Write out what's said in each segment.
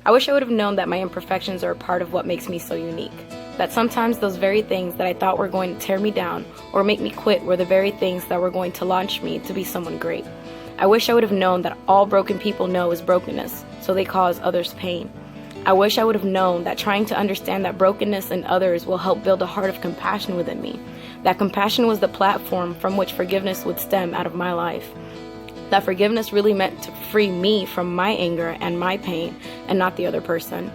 I wish I would have known that my imperfections are a part of what makes me so unique. That sometimes those very things that I thought were going to tear me down or make me quit were the very things that were going to launch me to be someone great. I wish I would have known that all broken people know is brokenness, so they cause others pain. I wish I would have known that trying to understand that brokenness in others will help build a heart of compassion within me. That compassion was the platform from which forgiveness would stem out of my life. That forgiveness really meant to free me from my anger and my pain and not the other person.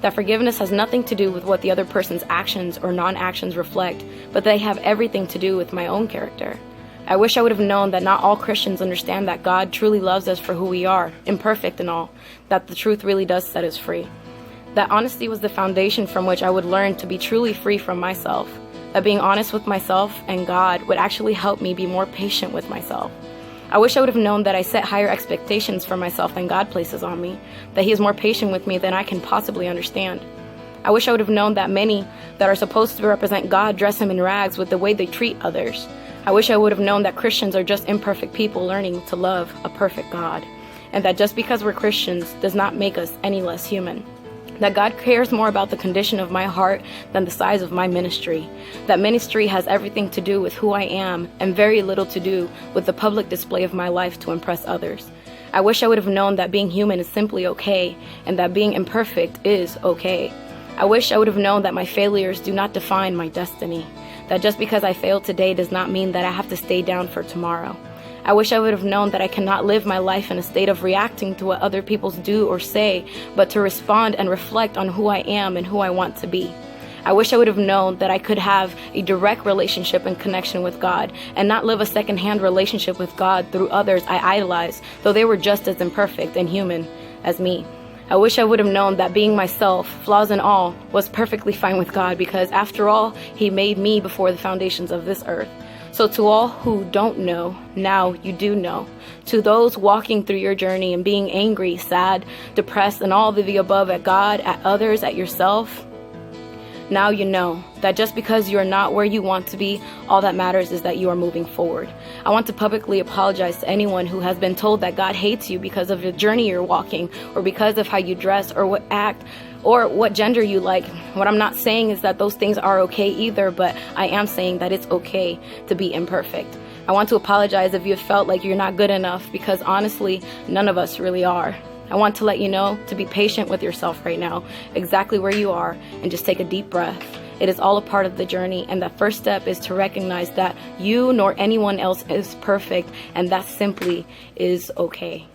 That forgiveness has nothing to do with what the other person's actions or non-actions reflect, but they have everything to do with my own character. I wish I would have known that not all Christians understand that God truly loves us for who we are, imperfect and all, that the truth really does set us free. That honesty was the foundation from which I would learn to be truly free from myself. That being honest with myself and God would actually help me be more patient with myself. I wish I would have known that I set higher expectations for myself than God places on me, that He is more patient with me than I can possibly understand. I wish I would have known that many that are supposed to represent God dress Him in rags with the way they treat others. I wish I would have known that Christians are just imperfect people learning to love a perfect God, and that just because we're Christians does not make us any less human. That God cares more about the condition of my heart than the size of my ministry. That ministry has everything to do with who I am and very little to do with the public display of my life to impress others. I wish I would have known that being human is simply okay and that being imperfect is okay. I wish I would have known that my failures do not define my destiny. That just because I failed today does not mean that I have to stay down for tomorrow. I wish I would have known that I cannot live my life in a state of reacting to what other people do or say, but to respond and reflect on who I am and who I want to be. I wish I would have known that I could have a direct relationship and connection with God and not live a second-hand relationship with God through others I idolize, though they were just as imperfect and human as me. I wish I would have known that being myself, flaws and all, was perfectly fine with God because after all, He made me before the foundations of this earth. So to all who don't know, now you do know. To those walking through your journey and being angry, sad, depressed, and all of the above at God, at others, at yourself, now you know that just because you are not where you want to be, all that matters is that you are moving forward. I want to publicly apologize to anyone who has been told that God hates you because of the journey you're walking, or because of how you dress, or what act, or what gender you like. What I'm not saying is that those things are okay either, but I am saying that it's okay to be imperfect. I want to apologize if you have felt like you're not good enough, because honestly, none of us really are. I want to let you know to be patient with yourself right now, exactly where you are, and just take a deep breath. It is all a part of the journey, and the first step is to recognize that you nor anyone else is perfect, and that simply is okay.